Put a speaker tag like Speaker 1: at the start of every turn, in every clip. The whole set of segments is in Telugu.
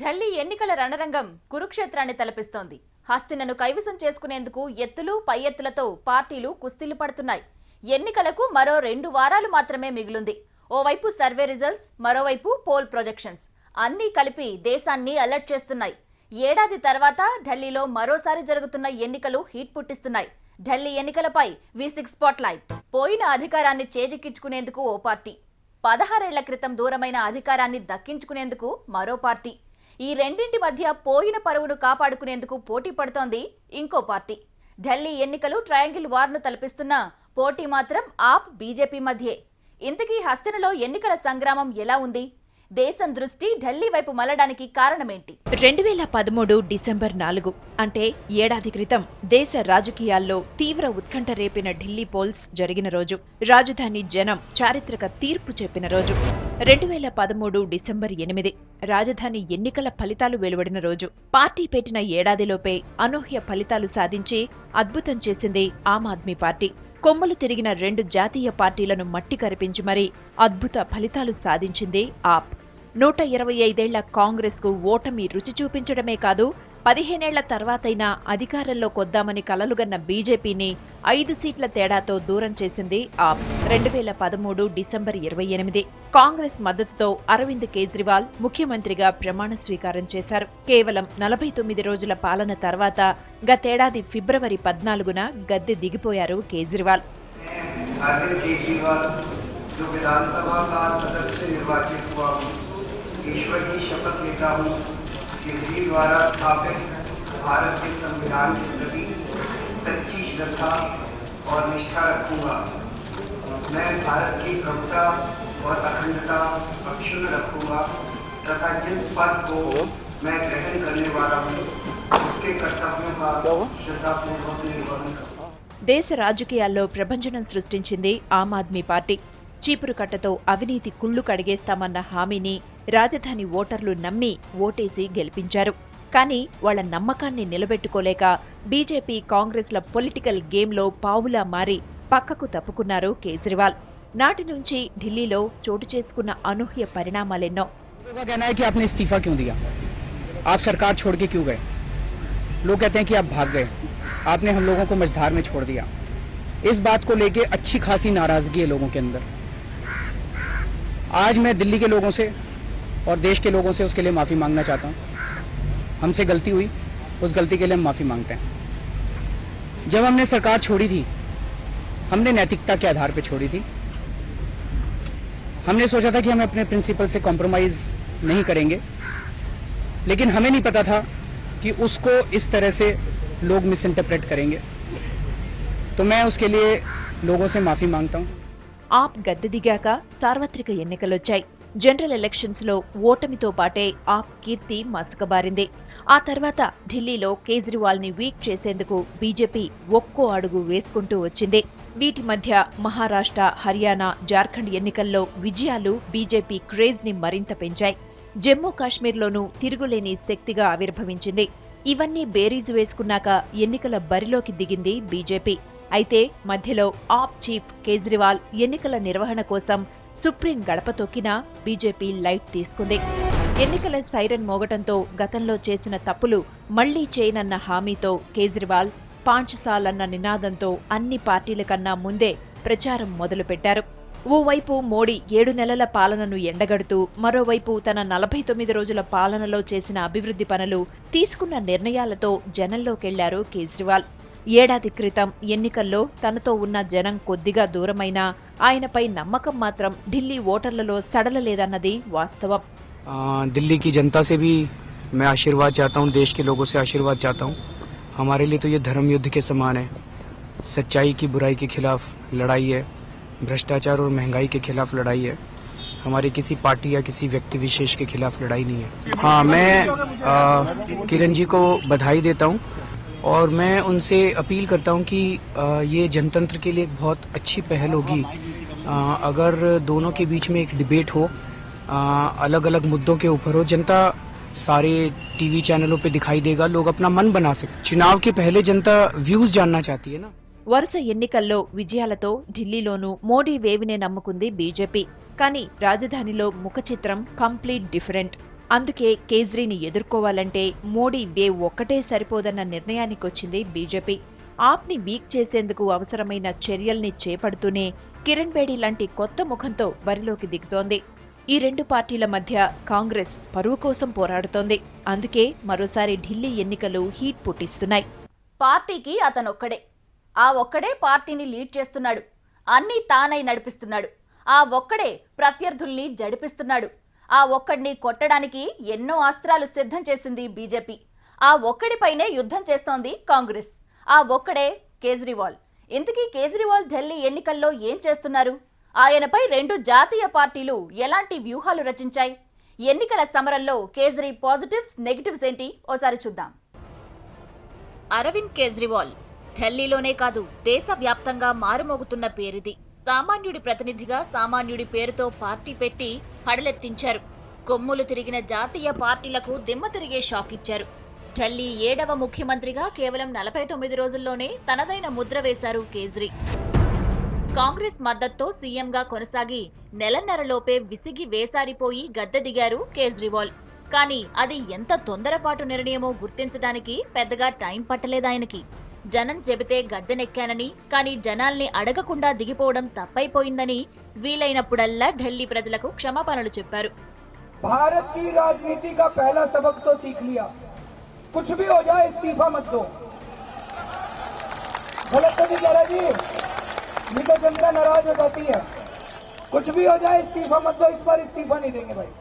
Speaker 1: ఢిల్లీ ఎన్నికల రణరంగం కురుక్షేత్రాన్ని తలపిస్తోంది. హస్తినను కైవసం చేసుకునేందుకు ఎత్తులు పై ఎత్తులతో పార్టీలు కుస్తీలు పడుతున్నాయి. ఎన్నికలకు మరో 2 వారాలు మాత్రమే మిగిలింది. ఓవైపు సర్వే రిజల్ట్స్, మరోవైపు పోల్ ప్రొజెక్షన్స్ అన్నీ కలిపి దేశాన్ని అలర్ట్ చేస్తున్నాయి. ఏడాది తర్వాత ఢిల్లీలో మరోసారి జరుగుతున్న ఎన్నికలు హీట్ పుట్టిస్తున్నాయి. ఢిల్లీ ఎన్నికలపై V6 స్పాట్లైట్. పోయిన అధికారాన్ని చేజిక్కించుకునేందుకు ఓ పార్టీ, 16 ఏళ్ల క్రితం దూరమైన అధికారాన్ని దక్కించుకునేందుకు మరో పార్టీ, ఈ రెండింటి మధ్య పోయిన పరువును కాపాడుకునేందుకు పోటీ పడుతోంది ఇంకో పార్టీ. ఢిల్లీ ఎన్నికలు ట్రయాంగిల్ వార్ను తలపిస్తున్న పోటీ మాత్రం ఆప్ బీజేపీ మధ్యే. ఇంతకీ హస్తినలో ఎన్నికల సంగ్రామం ఎలా ఉంది? దేశం దృష్టి ఢిల్లీ వైపు మళ్లడానికి కారణమేంటి?
Speaker 2: 2013 డిసెంబర్ 4 అంటే ఏడాది క్రితం దేశ రాజకీయాల్లో తీవ్ర ఉత్కంఠ రేపిన ఢిల్లీ పోల్స్ జరిగిన రోజు. రాజధాని జనం చారిత్రక తీర్పు చెప్పిన రోజు. 2013 డిసెంబర్ 8 రాజధాని ఎన్నికల ఫలితాలు వెలువడిన రోజు. పార్టీ పెట్టిన ఏడాదిలోపే అనూహ్య ఫలితాలు సాధించి అద్భుతం చేసింది ఆమ్ ఆద్మీ పార్టీ. కొమ్ములు తిరిగిన 2 జాతీయ పార్టీలను మట్టి కరిపించి మరీ అద్భుత ఫలితాలు సాధించింది ఆప్. 125 ఏళ్ల కాంగ్రెస్ కు ఓటమి రుచి చూపించడమే కాదు, 15 ఏళ్ల తర్వాతైనా అధికారంలో కొద్దామని కలలుగన్న బీజేపీని 5 సీట్ల తేడాతో దూరం చేసింది ఆప్. 2013 డిసెంబర్ 28 కాంగ్రెస్ మద్దతుతో అరవింద్ కేజ్రీవాల్ ముఖ్యమంత్రిగా ప్రమాణ స్వీకారం చేశారు. కేవలం 49 రోజుల పాలన తర్వాత గతేడాది ఫిబ్రవరి 14న గద్దె దిగిపోయారు కేజ్రీవాల్.
Speaker 3: ईश्वर की शपथ लेता हूँ कि विधि द्वारा स्थापित भारत के संविधान के प्रति सच्ची श्रद्धा और निष्ठा रखूंगा। मैं भारत की प्रभुता और अखंडता अक्षुण्ण रखूंगा तथा जिस पद को मैं ग्रहण करने वाला हूँ उसके कर्तव्यों का श्रद्धापूर्वक निर्वहन करूंगा.
Speaker 2: దేశ రాజకీయాల్లో ప్రభంజనం సృష్టించింది ఆమ్ ఆద్మీ పార్టీ. చీపురు కట్టతో అవినీతి కుళ్లు కడిగేస్తామన్న హామీని రాజధాని ఓటర్లు నమ్మి ఓటేసి గెలిపించారు. కానీ వాళ్ల నమ్మకాన్ని నిలబెట్టుకోలేక బీజేపీ కాంగ్రెస్ల పొలిటికల్ గేమ్లో పావులా మారి పక్కకు తప్పుకున్నారు కేజ్రీవాల్. నాటి నుంచి ఢిల్లీలో చోటు చేసుకున్న అనూహ్య పరిణామాలెన్నో.
Speaker 4: आप सरकार छोड़ के क्यों गए? लोग कहते हैं कि आप भाग गए, आपने हम लोगों को मझधार में छोड़ दिया. इस बात को लेके अच्छी खासी नाराजगी है लोगों के अंदर. आज मैं दिल्ली के लोगों से और देश के लोगों से उसके लिए माफ़ी मांगना चाहता हूँ. हमसे गलती हुई, उस गलती के लिए हम माफ़ी मांगते हैं. जब हमने सरकार छोड़ी थी, हमने नैतिकता के आधार पर छोड़ी थी. हमने सोचा था कि हम अपने प्रिंसिपल से कॉम्प्रोमाइज़ नहीं करेंगे, लेकिन हमें नहीं पता था कि उसको इस तरह से लोग मिस इंटरप्रेट करेंगे. तो मैं उसके लिए लोगों से माफ़ी मांगता हूँ.
Speaker 2: ఆప్ గద్దె దిగాక సార్వత్రిక ఎన్నికలొచ్చాయి. జనరల్ ఎలక్షన్స్ లో ఓటమితో పాటే ఆప్ కీర్తి మసకబారింది. ఆ తర్వాత ఢిల్లీలో కేజ్రీవాల్ ని వీక్ చేసేందుకు బీజేపీ ఒక్కో అడుగు వేసుకుంటూ వచ్చింది. వీటి మధ్య మహారాష్ట్ర, హర్యానా, జార్ఖండ్ ఎన్నికల్లో విజయాలు బీజేపీ క్రేజ్ ని మరింత పెంచాయి. జమ్మూ కాశ్మీర్లోనూ తిరుగులేని శక్తిగా ఆవిర్భవించింది. ఇవన్నీ బేరీజు వేసుకున్నాక ఎన్నికల బరిలోకి దిగింది బీజేపీ. అయితే మధ్యలో ఆప్ చీఫ్ కేజ్రీవాల్ ఎన్నికల నిర్వహణ కోసం సుప్రీం గడప తొక్కినా బీజేపీ లైట్ తీసుకుంది. ఎన్నికల సైరన్ మోగటంతో గతంలో చేసిన తప్పులు మళ్లీ చేయనన్న హామీతో కేజ్రీవాల్ 5 సాల్ అన్న నినాదంతో అన్ని పార్టీల కన్నా ముందే ప్రచారం మొదలుపెట్టారు. ఓవైపు మోడీ 7 నెలల పాలనను ఎండగడుతూ, మరోవైపు తన 49 రోజుల పాలనలో చేసిన అభివృద్ధి పనులు, తీసుకున్న నిర్ణయాలతో జనంలోకెళ్లారు కేజ్రీవాల్. ఏడాది క్రితం ఎన్నికల్లో తనతో ఉన్న జనం కొద్దిగా దూరమైనా ఆయనపై నమ్మకం మాత్రం ఢిల్లీ ఓటర్లలో సడలలేదన్నది వాస్తవం.
Speaker 4: दिल्ली की जनता से भी मैं आशीर्वाद चाहता हूँ, देश के लोगों से आशीर्वाद चाहता हूँ. हमारे लिए तो ये धर्म युद्ध के समान है. सच्चाई की बुराई के खिलाफ लड़ाई है, भ्रष्टाचार और महंगाई के खिलाफ लड़ाई है. हमारी किसी पार्टी या किसी व्यक्ति विशेष के खिलाफ लड़ाई नहीं है. हाँ, मैं किरण जी को बधाई देता हूँ और मैं उनसे अपील करता हूँ कि ये जनतंत्र के लिए एक बहुत अच्छी पहल होगी अगर दोनों के बीच में एक डिबेट हो, अलग अलग मुद्दों के ऊपर हो. जनता सारे टीवी चैनलों पे दिखाई देगा, लोग अपना मन बना सकते. चुनाव के पहले जनता व्यूज जानना चाहती है ना.
Speaker 2: వరుస ఎన్నికల్లో విజయాలతో ఢిల్లీలోనూ మోడీ వేవినే నమ్ముకుంది బీజేపీ. కానీ రాజధానిలో ముఖచిత్రం కంప్లీట్ డిఫరెంట్. అందుకే కేజ్రీని ఎదుర్కోవాలంటే మోడీ వేవ్ ఒక్కటే సరిపోదన్న నిర్ణయానికొచ్చింది బీజేపీ. ఆప్ని వీక్ చేసేందుకు అవసరమైన చర్యల్ని చేపడుతూనే కిరణ్ బేడీ లాంటి కొత్త ముఖంతో బరిలోకి దిగుతోంది. ఈ రెండు పార్టీల మధ్య కాంగ్రెస్ పరువు కోసం పోరాడుతోంది. అందుకే మరోసారి ఢిల్లీ ఎన్నికలు హీట్ పుట్టిస్తున్నాయి.
Speaker 1: పార్టీకి అతనొక్కడే. ఆ ఒక్కడే పార్టీని లీడ్ చేస్తున్నాడు. అన్నీ తానై నడిపిస్తున్నాడు. ఆ ఒక్కడే ప్రత్యర్థుల్ని జడిపిస్తున్నాడు. ఆ ఒక్కడిని కొట్టడానికి ఎన్నో అస్త్రాలు సిద్ధం చేసింది బీజేపీ. ఆ ఒక్కడిపైనే యుద్ధం చేస్తోంది కాంగ్రెస్. ఆ ఒక్కడే కేజ్రీవాల్. ఇంతకీ కేజ్రీవాల్ ఢిల్లీ ఎన్నికల్లో ఏం చేస్తున్నారు? ఆయనపై రెండు జాతీయ పార్టీలు ఎలాంటి వ్యూహాలు రచించాయి? ఎన్నికల సమరంలో కేజ్రీ పాజిటివ్స్, నెగటివ్స్ ఏంటి ఓసారి చూద్దాం. అరవింద్ కేజ్రీవాల్ ఢిల్లీలోనే కాదు దేశవ్యాప్తంగా మారుమోగుతున్న పేరిది. సామాన్యుడి ప్రతినిధిగా సామాన్యుడి పేరుతో పార్టీ పెట్టి హడలెత్తించారు. కొమ్ములు తిరిగిన జాతీయ పార్టీలకు దిమ్మ తిరిగే షాక్ ఇచ్చారు. ఢిల్లీ 7వ ముఖ్యమంత్రిగా కేవలం 49 రోజుల్లోనే తనదైన ముద్ర వేశారు కేజ్రీ. కాంగ్రెస్ మద్దతుతో సీఎంగా కొనసాగి నెలన్నరలోపే విసిగి వేసారిపోయి గద్దె దిగారు కేజ్రీవాల్. కానీ అది ఎంత తొందరపాటు నిర్ణయమో గుర్తించడానికి పెద్దగా టైం పట్టలేదాయనకి. జనం చెబితే గద్దెనెక్కానని, కానీ జనాల్ని అడగకుండా దిగిపోవడం తప్పైపోయిందని వీలైనప్పుడల్లా ఢిల్లీ ప్రజలకు క్షమాపణలు చెప్పారు.
Speaker 5: भारत की राजनीति का पहला सबक तो सीख लिया, कुछ भी हो जाए इस्तीफा मत दो। गलत तो नहीं कह रहा जी, नहीं तो जनता नाराज हो जाती है। कुछ भी हो जाए इस्तीफा मत दो, इस बार इस्तीफा नहीं देंगे भाई।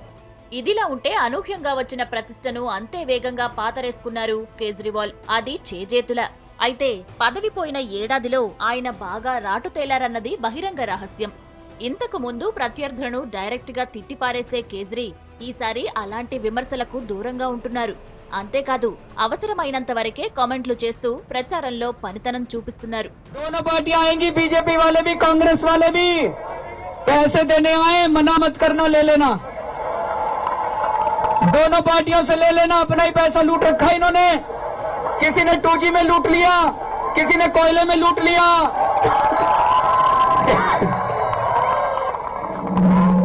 Speaker 1: ఇదిలా ఉంటే అనూహ్యంగా వచ్చిన ప్రతిష్టను అంతే వేగంగా పాతరేసుకున్నారు కేజ్రీవాల్. అది చేజేతుల. అయితే పదవి పోయిన ఏడాదిలో ఆయన బాగా రాటు తేలారన్నది బహిరంగ రహస్యం. ఇంతకు ముందు ప్రత్యర్థులను డైరెక్ట్ గా తిట్టిపారేసే కేజ్రీ ఈసారి అలాంటి విమర్శలకు దూరంగా ఉంటున్నారు. అంతేకాదు అవసరమైనంత వరకే కామెంట్లు చేస్తూ ప్రచారంలో పనితనం చూపిస్తున్నారు.
Speaker 5: दोनों पार्टियां आएंगी, बीजेपी वाले भी कांग्रेस वाले भी। पैसे देने आए, मना मत करना, ले लेना। दोनों पार्टियों से ले लेना, अपना ही पैसा लूट रखा इन्होंने। किसी ने 2G में लूट लिया, किसी ने कोयले में लूट लिया,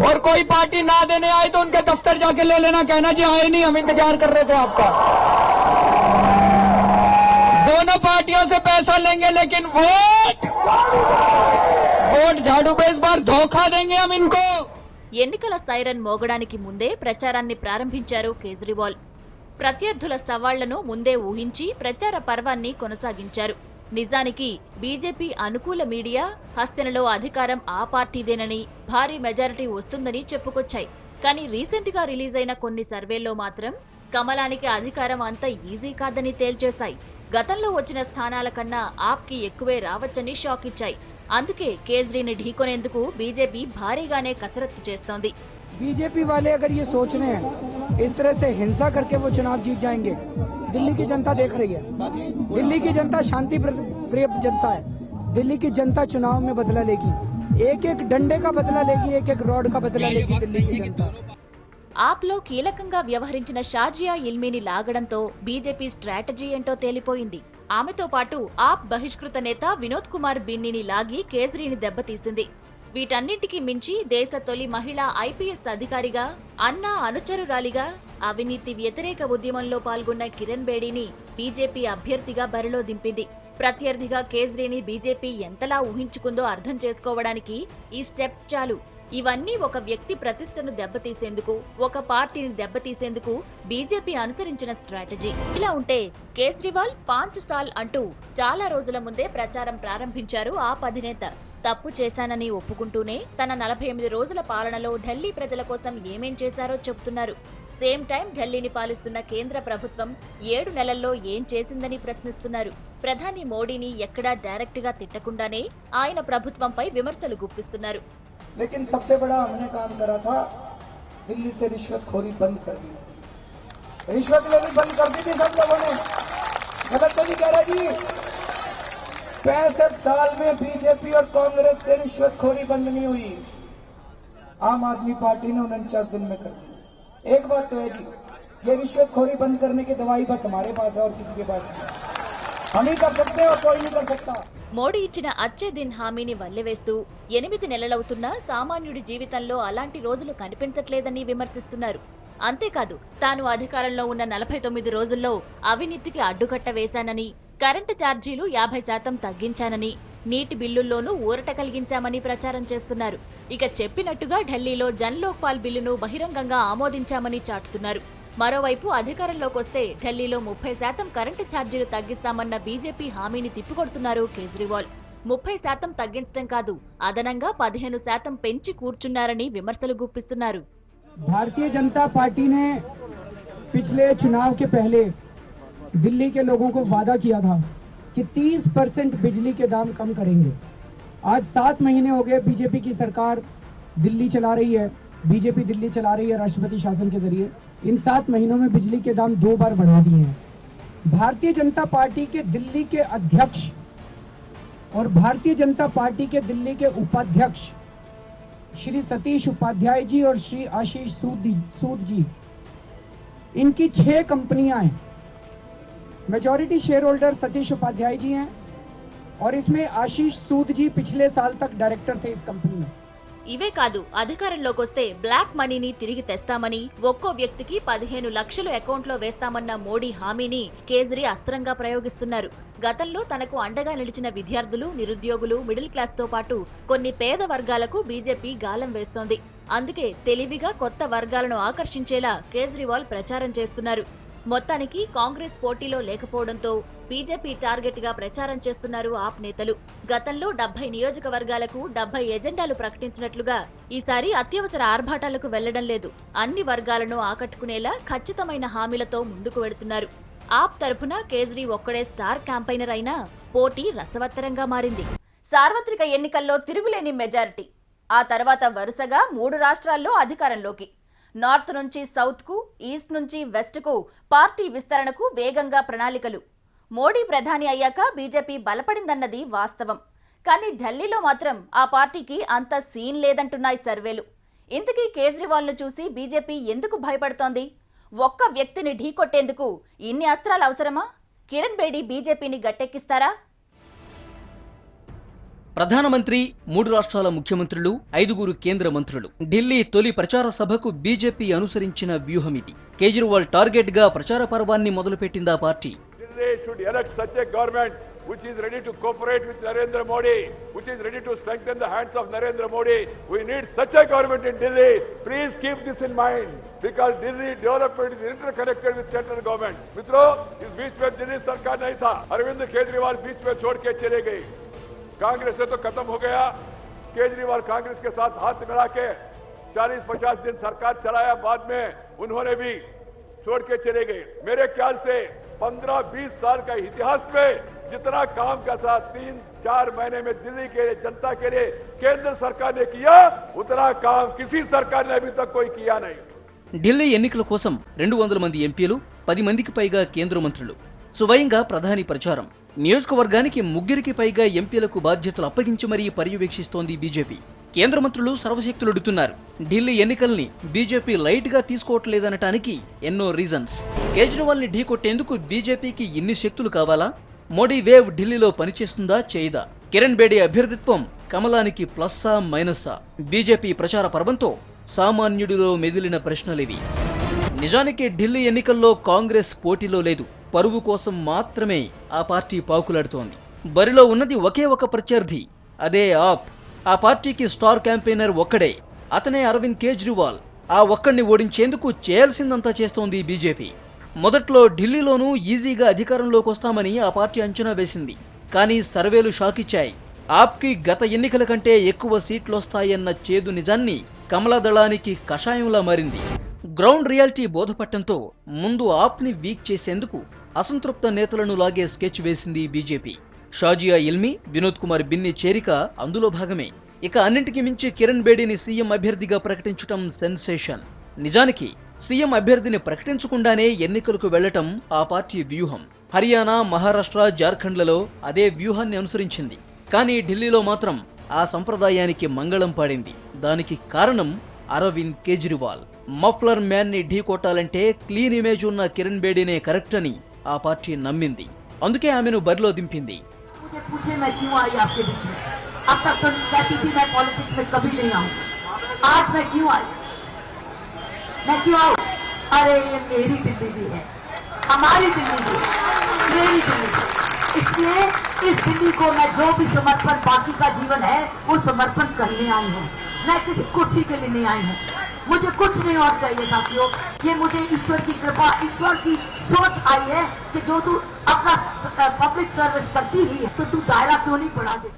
Speaker 5: और कोई पार्टी ना देने आए तो उनके दफ्तर जाके ले लेना, कहना जी आए नहीं, हम इंतजार कर रहे थे आपका। दोनों पार्टियों से पैसा लेंगे, लेकिन वोट झाड़ू पे इस बार धोखा देंगे हम इनको।
Speaker 1: ఎన్నికల సైరన్ మోగడానికి ముందే ప్రచారాన్ని ప్రారంభించారు కేజ్రీవాల్. ప్రత్యర్థుల సవాళ్లను ముందే ఊహించి ప్రచార పర్వాన్ని కొనసాగించారు. నిజానికి బీజేపీ అనుకూల మీడియా హస్తినలో అధికారం ఆ పార్టీదేనని, భారీ మెజారిటీ వస్తుందని చెప్పుకొచ్చాయి. కానీ రీసెంట్ గా రిలీజ్ అయిన కొన్ని సర్వేల్లో మాత్రం కమలానికి అధికారం అంత ఈజీ కాదని తేల్చేశాయి. గతంలో వచ్చిన స్థానాల కన్నా ఆప్కి ఎక్కువే రావచ్చని షాక్ ఇచ్చాయి. అందుకే కేజ్రీని ఢీకొనేందుకు బీజేపీ భారీగానే కసరత్తు చేస్తోంది.
Speaker 5: बीजेपी वाले अगर ये सोच रहे हैं इस तरह से हिंसा करके वो चुनाव जीत जाएंगे, दिल्ली की जनता देख रही है। दिल्ली की जनता शांति प्रिय जनता है। दिल्ली की जनता चुनाव में बदला लेगी, एक एक डंडे का बदला लेगी, एक एक रॉड का बदला लेगी दिल्ली की जनता।
Speaker 1: ఆప్లో కీలకంగా వ్యవహరించిన షాజియా ఇల్మీని లాగడంతో బీజేపీ స్ట్రాటజీ ఏంటో తేలిపోయింది. ఆమెతో పాటు ఆప్ బహిష్కృత నేత వినోద్ కుమార్ బిన్నీని లాగి కేజ్రీని దెబ్బతీసింది. వీటన్నింటికీ మించి దేశ తొలి మహిళా ఐపీఎస్ అధికారిగా, అన్నా అనుచరురాలిగా, అవినీతి వ్యతిరేక ఉద్యమంలో పాల్గొన్న కిరణ్ బేడీని బీజేపీ అభ్యర్థిగా బరిలో దింపింది. ప్రత్యర్థిగా కేజ్రీని బీజేపీ ఎంతలా ఊహించుకుందో అర్థం చేసుకోవడానికి ఈ స్టెప్స్ చాలు. ఇవన్నీ ఒక వ్యక్తి ప్రతిష్టను దెబ్బతీసేందుకు, ఒక పార్టీని దెబ్బతీసేందుకు బీజేపీ అనుసరించిన స్ట్రాటజీ. ఇలా ఉంటే కేజ్రీవాల్ 5 సాల్ అంటూ చాలా రోజుల ముందే ప్రచారం ప్రారంభించారు ఆప్ అధినేత. తప్పు చేశానని ఒప్పుకుంటూనే తన 48 రోజుల పాలనలో ఢిల్లీ ప్రజల కోసం ఏమేం చేశారో చెబుతున్నారు. సేమ్ టైం ఢిల్లీని పాలిస్తున్న కేంద్ర ప్రభుత్వం 7 నెలల్లో ఏం చేసిందని ప్రశ్నిస్తున్నారు. ప్రధాని మోడీని ఎక్కడా డైరెక్ట్ గా తిట్టకుండానే ఆయన ప్రభుత్వంపై విమర్శలు గుప్పిస్తున్నారు.
Speaker 5: लेकिन सबसे बड़ा हमने काम करा था, दिल्ली से रिश्वतखोरी बंद कर दी थी। रिश्वत लेनी बंद कर दी थी सब लोगों ने। गलत तो नहीं कह रहा जी। 65 साल में बीजेपी और कांग्रेस से रिश्वतखोरी बंद नहीं हुई। आम आदमी पार्टी ने 49 दिन में कर दी। एक बात तो है जी, ये रिश्वतखोरी बंद करने की दवाई बस हमारे पास है और किसी के पास नहीं। हम ही कर सकते हैं और कोई नहीं कर सकता।
Speaker 1: మోడీ ఇచ్చిన అచ్చే దిన్ హామీని వల్లెవేస్తూ 8 నెలలవుతున్నా సామాన్యుడి జీవితంలో అలాంటి రోజులు కనిపించట్లేదని విమర్శిస్తున్నారు.
Speaker 2: అంతేకాదు తాను అధికారంలో ఉన్న 49 రోజుల్లో అవినీతికి అడ్డుకట్ట వేశానని, కరెంటు ఛార్జీలు 50% తగ్గించానని, నీటి బిల్లుల్లోనూ ఊరట కలిగించామని ప్రచారం చేస్తున్నారు. ఇక చెప్పినట్టుగా ఢిల్లీలో జన్ లోక్పాల్ బిల్లును బహిరంగంగా ఆమోదించామని చాటుతున్నారు. మరోవైపు అధికారంలోకొస్తే ఢిల్లీలో 30% కరెంటు ఛార్జీలు తగ్గిస్తామన్న బీజేపీ హామీని తిప్పికొడుతున్నారు కేజ్రీవాల్. 30% తగ్గించడం కాదు, అదనంగా 15% పెంచి కూర్చున్నారని విమర్శలు గుప్పిస్తున్నారు.
Speaker 5: भारतीय जनता पार्टी ने पिछले चुनाव के पहले दिल्ली के लोगों को वादा किया था कि 30% बिजली के दाम कम करेंगे। आज 7 महीने हो गए बीजेपी की सरकार दिल्ली चला रही है, बीजेपी दिल्ली चला रही है राष्ट्रपति शासन के जरिए। इन 7 महीनों में बिजली के दाम 2 बार बढ़ा दिए हैं। भारतीय जनता पार्टी के दिल्ली के अध्यक्ष और भारतीय जनता पार्टी के दिल्ली के उपाध्यक्ष श्री सतीश उपाध्याय जी और श्री आशीष सूद जी, इनकी 6 कंपनियां हैं। Majority share holder Satish Upadhyay ji हैं और इसमें आशीष सूद जी पिछले साल तक डायरेक्टर थे इस कंपनी में।
Speaker 2: ఇవే కాదు, అధికారంలోకొస్తే బ్లాక్ మనీని తిరిగి తెస్తామని, ఒక్కో వ్యక్తికి 15 లక్షలు అకౌంట్లో వేస్తామన్న మోడీ హామీని కేజ్రీ అస్త్రంగా ప్రయోగిస్తున్నారు. గతంలో తనకు అండగా నిలిచిన విద్యార్థులు, నిరుద్యోగులు, మిడిల్ క్లాస్ తో పాటు కొన్ని పేద వర్గాలకు బీజేపీ గాలం వేస్తోంది. అందుకే తెలివిగా కొత్త వర్గాలను ఆకర్షించేలా కేజ్రీవాల్ ప్రచారం చేస్తున్నారు. మొత్తానికి కాంగ్రెస్ పోటీలో లేకపోవడంతో బీజేపీ టార్గెట్ గా ప్రచారం చేస్తున్నారు ఆప్ నేతలు. గతంలో 70 నియోజకవర్గాలకు 70 ఎజెండాలు ప్రకటించినట్లుగా ఈసారి అత్యవసర ఆర్భాటాలకు వెళ్లడం లేదు. అన్ని వర్గాలను ఆకట్టుకునేలా ఖచ్చితమైన హామీలతో ముందుకు వెడుతున్నారు. ఆప్ తరఫున కేజ్రీ ఒక్కడే స్టార్ క్యాంపైనర్ అయినా పోటీ రసవత్తరంగా మారింది.
Speaker 1: సార్వత్రిక ఎన్నికల్లో తిరుగులేని మెజారిటీ. ఆ తర్వాత వరుసగా 3 రాష్ట్రాల్లో అధికారంలోకి. నార్త్ నుంచి సౌత్ కు, ఈస్ట్ నుంచి వెస్ట్ కు పార్టీ విస్తరణకు వేగంగా ప్రణాళికలు. మోడీ ప్రధాని అయ్యాక బీజేపీ బలపడిందన్నది వాస్తవం. కానీ ఢిల్లీలో మాత్రం ఆ పార్టీకి అంత సీన్ లేదంటున్నాయి సర్వేలు. ఇంతకీ కేజ్రీవాల్ను చూసి బీజేపీ ఎందుకు భయపడుతోంది? ఒక్క వ్యక్తిని ఢీకొట్టేందుకు ఇన్ని అస్త్రాలు అవసరమా? కిరణ్ బేడి బీజేపీని గట్టెక్కిస్తారా?
Speaker 6: ప్రధానమంత్రి, 3 రాష్ట్రాల ముఖ్యమంత్రులు, 5గురు కేంద్ర మంత్రులు. ఢిల్లీ తొలి ప్రచార సభకు బీజేపీ అనుసరించిన వ్యూహమిది. కేజ్రీవాల్ టార్గెట్ గా ప్రచార పర్వాన్ని మొదలుపెట్టిందా party.
Speaker 7: Delhi should elect such a government which is ready to cooperate with Narendra Modi, which is ready to strengthen the hands of Narendra Modi. We need such a government in Delhi. Please keep this in mind because Delhi development is interconnected with central government. मित्रों, इस बीच में दिल्ली सरकार नहीं था, अरविंद केजरीवाल बीच में छोड़ के चले गए. कांग्रेस से तो खत्म हो गया. केजरीवाल कांग्रेस के साथ हाथ मिला के 40-50 दिन सरकार चलाया, बाद में उन्होंने भी छोड़ के चले गए. मेरे ख्याल से 15-20 साल का इतिहास में जितना काम का साथ 3-4 महीने में दिल्ली के जनता के लिए केंद्र सरकार ने किया, उतना काम किसी सरकार ने अभी तक कोई किया नहीं.
Speaker 6: ఢిల్లీ ఎన్నికల కోసం 200 మంది ఎంపీలు, 10 మందికి పైగా కేంద్ర మంత్రులు. స్వయంగా ప్రధాని ప్రచారం. నియోజకవర్గానికి 3కి పైగా ఎంపీలకు బాధ్యతలు అప్పగించి మరీ పర్యవేక్షిస్తోంది బీజేపీ. కేంద్ర మంత్రులు సర్వశక్తులొడుతున్నారు. ఢిల్లీ ఎన్నికల్ని బీజేపీ లైట్ గా తీసుకోవట్లేదనటానికి ఎన్నో రీజన్స్. కేజ్రీవాల్ ని ఢీకొట్టేందుకు బీజేపీకి ఇన్ని శక్తులు కావాలా? మోడీ వేవ్ ఢిల్లీలో పనిచేస్తుందా, చేయదా? కిరణ్ బేడి అభ్యర్థిత్వం కమలానికి ప్లస్సా, మైనస్సా? బీజేపీ ప్రచార పర్వంతో సామాన్యుడిలో మెదిలిన ప్రశ్నలివి. నిజానికి ఢిల్లీ ఎన్నికల్లో కాంగ్రెస్ పోటీలో లేదు. పరువు కోసం మాత్రమే ఆ పార్టీ పాకులాడుతోంది. బరిలో ఉన్నది ఒకే ఒక ప్రత్యర్థి, అదే ఆప్. ఆ పార్టీకి స్టార్ క్యాంపెయినర్ ఒక్కడే, అతనే అరవింద్ కేజ్రీవాల్. ఆ ఒక్కడిని ఓడించేందుకు చేయాల్సిందంతా చేస్తోంది బీజేపీ. మొదట్లో ఢిల్లీలోనూ ఈజీగా అధికారంలోకి వస్తామని ఆ పార్టీ అంచనా వేసింది. కానీ సర్వేలు షాకిచ్చాయి. ఆప్కి గత ఎన్నికల కంటే ఎక్కువ సీట్లొస్తాయన్న చేదు నిజాన్ని కమలదళానికి కషాయంలా మారింది. గ్రౌండ్ రియాలిటీ బోధపట్టంతో ముందు ఆప్ని వీక్ చేసేందుకు అసంతృప్త నేతలను లాగే స్కెచ్ వేసింది బీజేపీ. షాజియా ఇల్మీ, వినోద్ కుమార్ బిన్ని చేరిక అందులో భాగమే. ఇక అన్నింటికి మించి కిరణ్ బేడిని సీఎం అభ్యర్థిగా ప్రకటించటం సెన్సేషన్. నిజానికి సీఎం అభ్యర్థిని ప్రకటించకుండానే ఎన్నికలకు వెళ్లటం ఆ పార్టీ వ్యూహం. హర్యానా, మహారాష్ట్ర, జార్ఖండ్లలో అదే వ్యూహాన్ని అనుసరించింది. కానీ ఢిల్లీలో మాత్రం ఆ సంప్రదాయానికి మంగళం పాడింది. దానికి కారణం అరవింద్ కేజ్రీవాల్. మఫ్లర్ మ్యాన్ ని ఢీకొట్టాలంటే క్లీన్ ఇమేజ్ ఉన్న కిరణ్ బేడీనే కరెక్ట్ అని ఆ పార్టీ నమ్మింది. అందుకే ఆమెను బరిలో దింపింది.
Speaker 8: अरे ये मेरी दिल्ली भी है, हमारी दिल्ली भी है, मेरी दिल्ली भी। इसलिए इस दिल्ली को मैं जो भी समर्पण बाकी का जीवन है वो समर्पण करने आई हूँ। मैं किसी कुर्सी के लिए नहीं आई हूँ, मुझे कुछ नहीं और चाहिए साथियों। ये मुझे ईश्वर की कृपा, ईश्वर की सोच आई है कि जो तू अपना पब्लिक सर्विस करती ही है तो तू दायरा क्यों नहीं बढ़ा दे।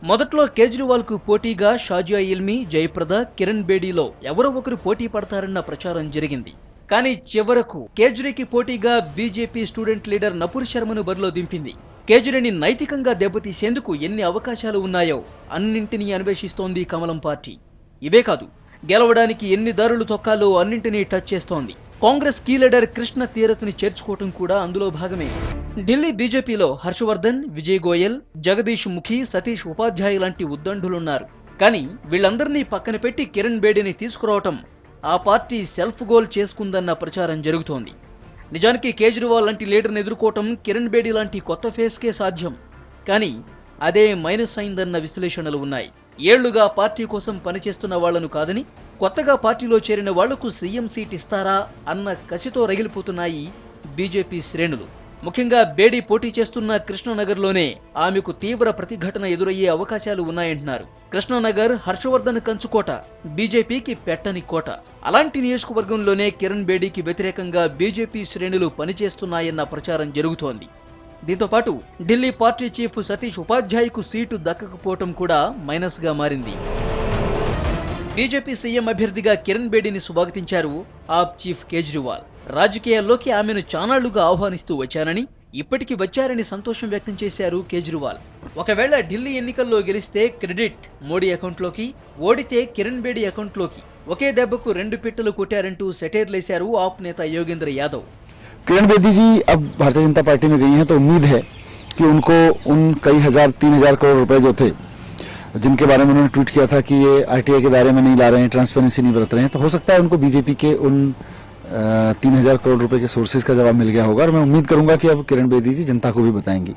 Speaker 6: మొదట్లో కేజ్రీవాల్ కు పోటీగా షాజియా ఇల్మీ, జయప్రద, కిరణ్ బేడీలో ఎవరో ఒకరు పోటీ పడతారన్న ప్రచారం జరిగింది. కానీ చివరకు కేజ్రీకి పోటీగా బీజేపీ స్టూడెంట్ లీడర్ నపూర్ శర్మను బరిలో దింపింది. కేజ్రీని నైతికంగా దెబ్బతీసేందుకు ఎన్ని అవకాశాలు ఉన్నాయో అన్నింటినీ అన్వేషిస్తోంది కమలం పార్టీ. ఇవే కాదు, గెలవడానికి ఎన్ని దారులు తొక్కాలో అన్నింటినీ టచ్ చేస్తోంది. కాంగ్రెస్ కీ లీడర్ కృష్ణ తీరత్ని చేర్చుకోవటం కూడా అందులో భాగమే. ఢిల్లీ బీజేపీలో హర్షవర్ధన్, విజయ్ గోయల్, జగదీష్ ముఖి, సతీష్ ఉపాధ్యాయ్ లాంటి ఉద్దండులున్నారు. కానీ వీళ్ళందరినీ పక్కన పెట్టి కిరణ్ బేడీని తీసుకురావటం ఆ పార్టీ సెల్ఫ్ గోల్ చేసుకుందన్న ప్రచారం జరుగుతోంది. నిజానికి కేజ్రీవాల్ లాంటి లీడర్ని ఎదుర్కోవటం కిరణ్ బేడీ లాంటి కొత్త ఫేస్కే సాధ్యం. కానీ అదే మైనస్ అయిందన్న విశ్లేషణలు ఉన్నాయి. ఏళ్లుగా పార్టీ కోసం పనిచేస్తున్న వాళ్లను కాదని కొత్తగా పార్టీలో చేరిన వాళ్లకు సీఎం సీట్ ఇస్తారా అన్న కసితో రగిలిపోతున్నాయి బీజేపీ శ్రేణులు. ముఖ్యంగా బేడీ పోటీ చేస్తున్న కృష్ణనగర్లోనే ఆమెకు తీవ్ర ప్రతిఘటన ఎదురయ్యే అవకాశాలు ఉన్నాయంటున్నారు. కృష్ణనగర్ హర్షవర్ధన్ కంచుకోట, బీజేపీకి పెట్టని కోట. అలాంటి నియోజకవర్గంలోనే కిరణ్ బేడీకి వ్యతిరేకంగా బీజేపీ శ్రేణులు పనిచేస్తున్నాయన్న ప్రచారం జరుగుతోంది. దీంతో పాటు ఢిల్లీ పార్టీ చీఫ్ సతీష్ ఉపాధ్యాయ్కు సీటు దక్కకపోవటం కూడా మైనస్ గా మారింది. బీజేపీ సీఎం అభ్యర్థిగా కిరణ్ బేడీని స్వాగతించారు ఆప్ చీఫ్ కేజ్రీవాల్. రాజకీయాల్లోకి ఆమెను చానాళ్లుగా ఆహ్వానిస్తూ వచ్చానని, ఇప్పటికి వచ్చారని సంతోషం వ్యక్తం చేశారు కేజ్రీవాల్. ఒకవేళ ఢిల్లీ ఎన్నికల్లో గెలిస్తే క్రెడిట్ మోడీ అకౌంట్లోకి, ఓడితే కిరణ్ బేడీ అకౌంట్లోకి, ఒకే దెబ్బకు 2 పిట్టలు కొట్టారంటూ సెటైర్లేశారు ఆప్ నేత యోగేంద్ర యాదవ్.
Speaker 9: किरण बेदी जी अब भारतीय जनता पार्टी में गई हैं तो उम्मीद है कि उनको उन कई हजार 3,000 करोड़ रुपए जो थे, जिनके बारे में उन्होंने ट्वीट किया था कि ये आरटीआई के दायरे में नहीं ला रहे हैं, ट्रांसपेरेंसी नहीं बरत रहे हैं, तो हो सकता है उनको बीजेपी के उन 3,000 करोड़ रुपए के सोर्सेज का जवाब मिल गया होगा। और मैं उम्मीद करूंगा कि अब किरण बेदी जी जनता को भी बताएंगी।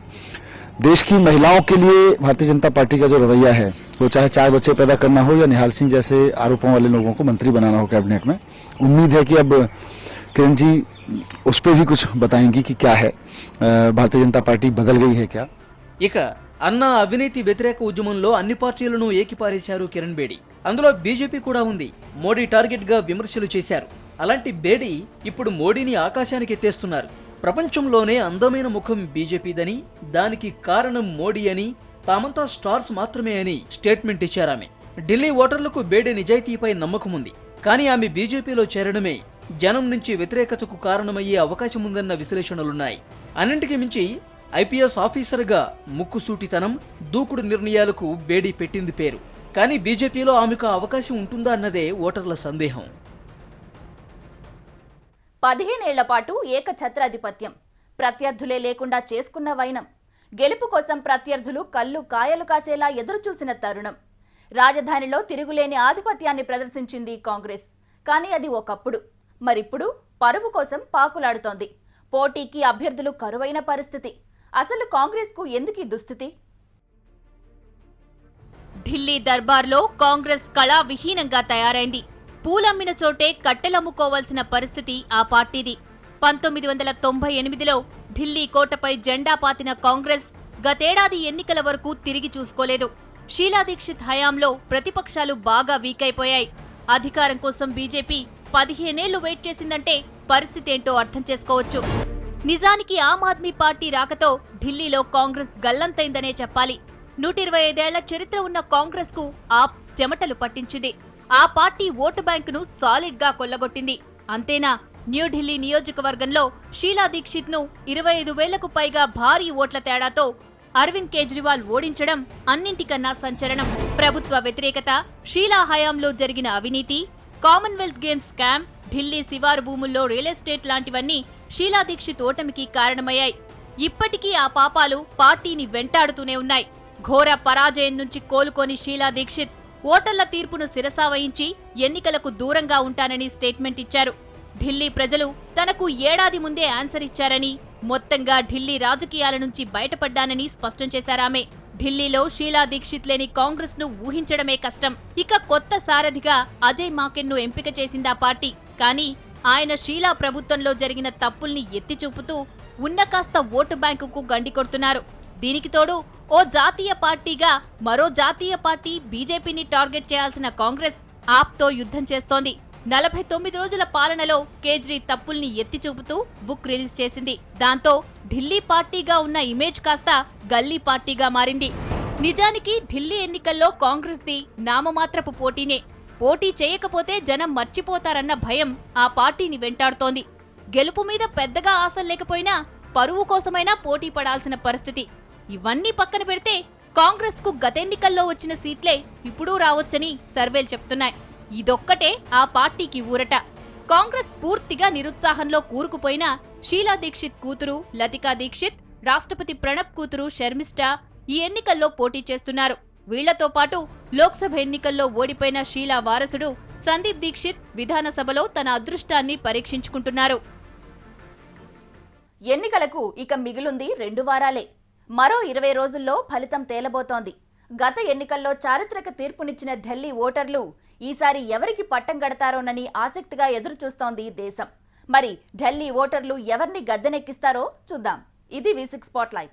Speaker 9: देश की महिलाओं के लिए भारतीय जनता पार्टी का जो रवैया है, वो चाहे 4 बच्चे पैदा करना हो या निहाल सिंह जैसे आरोपों वाले लोगों को मंत्री बनाना हो कैबिनेट में, उम्मीद है कि अब किरण जी उस पर भी कुछ बताएंगी कि क्या है, भारतीय जनता पार्टी बदल गई है क्या।
Speaker 6: ఇక అన్న అవినీతి వ్యతిరేక ఉద్యమంలో అన్ని పార్టీలను ఏకిపారేశారు కిరణ్ బేడీ. అందులో బీజేపీ కూడా ఉంది. మోడీ టార్గెట్ గా విమర్శలు చేశారు. అలాంటి బేడీ ఇప్పుడు మోడీని ఆకాశానికి ఎత్తేస్తున్నారు. ప్రపంచంలోనే అందమైన ముఖం బీజేపీదని, దానికి కారణం మోడీ అని, తామంతా స్టార్స్ మాత్రమే అని స్టేట్మెంట్ ఇచ్చారామె. ఢిల్లీ ఓటర్లకు బేడీ నిజాయితీపై నమ్మకం ఉంది. కానీ ఆమె బీజేపీలో చేరడమే జనం నుంచి వ్యతిరేకతకు కారణమయ్యే అవకాశం ఉందన్న విశ్లేషణలున్నాయి. అన్నింటికి మించి ఐపీఎస్ ఆఫీసర్గా ముక్కుసూటితనం, దూకుడు నిర్ణయాలకు బేడీ పెట్టింది పేరు. కానీ బీజేపీలో ఆమెకు అవకాశం ఉంటుందా అన్నదే ఓటర్ల సందేహం.
Speaker 1: 15 ఏళ్ల పాటు ఏకఛత్రాధిపత్యం, ప్రత్యర్థులే లేకుండా చేసుకున్న వైనం, గెలుపు కోసం ప్రత్యర్థులు కళ్ళు కాయలు కాసేలా ఎదురుచూసిన తరుణం. రాజధానిలో తిరుగులేని ఆధిపత్యాన్ని ప్రదర్శించింది కాంగ్రెస్. కానీ అది ఒకప్పుడు. మరిప్పుడు పరువు కోసం పాకులాడుతోంది. పోటీకి అభ్యర్థులు కరువైన పరిస్థితి. అసలు కాంగ్రెస్కు ఎందుకీ దుస్థితి?
Speaker 10: ఢిల్లీ దర్బార్లో కాంగ్రెస్ కళా విహీనంగా తయారైంది. పూలమ్మిన చోటే కట్టెలమ్ముకోవాల్సిన పరిస్థితి ఆ పార్టీది. 1998లో ఢిల్లీ కోటపై జెండా పాతిన కాంగ్రెస్ గతేడాది ఎన్నికల వరకు తిరిగి చూసుకోలేదు. షీలా దీక్షిత్ హయాంలో ప్రతిపక్షాలు బాగా వీక్ అయిపోయాయి. అధికారం కోసం బీజేపీ 15 ఏళ్లు వెయిట్ చేసిందంటే పరిస్థితి ఏంటో అర్థం చేసుకోవచ్చు. నిజానికి ఆమ్ ఆద్మీ పార్టీ రాకతో ఢిల్లీలో కాంగ్రెస్ గల్లంతైందనే చెప్పాలి. 125 ఏళ్ల చరిత్ర ఉన్న కాంగ్రెస్ కు ఆప్ చెమటలు పట్టించింది. ఆ పార్టీ ఓటు బ్యాంకును సాలిడ్ గా కొల్లగొట్టింది. అంతేనా, న్యూఢిల్లీ నియోజకవర్గంలో షీలా దీక్షిత్ ను 25,000కు పైగా భారీ ఓట్ల తేడాతో అరవింద్ కేజ్రీవాల్ ఓడించడం అన్నింటికన్నా సంచలనం. ప్రభుత్వ వ్యతిరేకత, షీలా హయాంలో జరిగిన అవినీతి, కామన్వెల్త్ గేమ్స్ స్కామ్, ఢిల్లీ శివారు భూముల్లో రియల్ ఎస్టేట్ లాంటివన్నీ షీలా దీక్షిత్ ఓటమికి కారణమయ్యాయి. ఇప్పటికీ ఆ పాపాలు పార్టీని వెంటాడుతూనే ఉన్నాయి. ఘోర పరాజయం నుంచి కోలుకోని షీలా దీక్షిత్ ఓటర్ల తీర్పును శిరసావహించి ఎన్నికలకు దూరంగా ఉంటానని స్టేట్మెంట్ ఇచ్చారు. ఢిల్లీ ప్రజలు తనకు ఏడాది ముందే ఆన్సర్ ఇచ్చారని, మొత్తంగా ఢిల్లీ రాజకీయాల నుంచి బయటపడ్డానని స్పష్టం చేశారామె. ఢిల్లీలో షీలా దీక్షిత్ లేని కాంగ్రెస్ ను ఊహించడమే కష్టం. ఇక కొత్త సారథిగా అజయ్ మాకెన్ ను ఎంపిక చేసిందా పార్టీ. కానీ ఆయన షీలా ప్రభుత్వంలో జరిగిన తప్పుల్ని ఎత్తి చూపుతూ ఉన్న కాస్త ఓటు బ్యాంకుకు గండి కొడుతున్నారు. దీనికి తోడు ఓ జాతీయ పార్టీగా మరో జాతీయ పార్టీ బీజేపీని టార్గెట్ చేయాల్సిన కాంగ్రెస్ ఆప్తో యుద్ధం చేస్తోంది. 49 రోజుల పాలనలో కేజ్రీ తప్పుల్ని ఎత్తి చూపుతూ బుక్ రిలీజ్ చేసింది. దాంతో ఢిల్లీ పార్టీగా ఉన్న ఇమేజ్ కాస్త గల్లీ పార్టీగా మారింది. నిజానికి ఢిల్లీ ఎన్నికల్లో కాంగ్రెస్ది నామమాత్రపు పోటీనే. పోటీ చేయకపోతే జనం మర్చిపోతారన్న భయం ఆ పార్టీని వెంటాడుతోంది. గెలుపు మీద పెద్దగా ఆశలు లేకపోయినా పరువు కోసమైనా పోటీ పడాల్సిన పరిస్థితి. ఇవన్నీ పక్కన పెడితే కాంగ్రెస్ కు గతెన్నికల్లో వచ్చిన సీట్లే ఇప్పుడు రావచ్చని సర్వేలు చెప్తున్నాయి. ఇదొక్కటే ఆ పార్టీకి ఊరట. కాంగ్రెస్ పూర్తిగా నిరుత్సాహంలో కూరుకుపోయినా షీలా దీక్షిత్ కూతురు లతికా దీక్షిత్, రాష్ట్రపతి ప్రణబ్ కూతురు శర్మిష్ఠా ఈ ఎన్నికల్లో పోటీ చేస్తున్నారు. వీళ్లతో పాటు లోక్సభ ఎన్నికల్లో ఓడిపోయిన షీలా వారసుడు సందీప్ దీక్షిత్ విధానసభలో తన అదృష్టాన్ని పరీక్షించుకుంటున్నారు.
Speaker 1: ఎన్నికలకు ఇక మిగిలుంది 2 వారాలే. మరో 20 రోజుల్లో ఫలితం తేలబోతోంది. గత ఎన్నికల్లో చారిత్రక తీర్పునిచ్చిన ఢిల్లీ ఓటర్లు ఈసారి ఎవరికి పట్టం గడతారోనని ఆసక్తిగా ఎదురుచూస్తోంది దేశం. మరి ఢిల్లీ ఓటర్లు ఎవరిని గద్దెనెక్కిస్తారో చూద్దాం. ఇది V6 స్పాట్లైట్.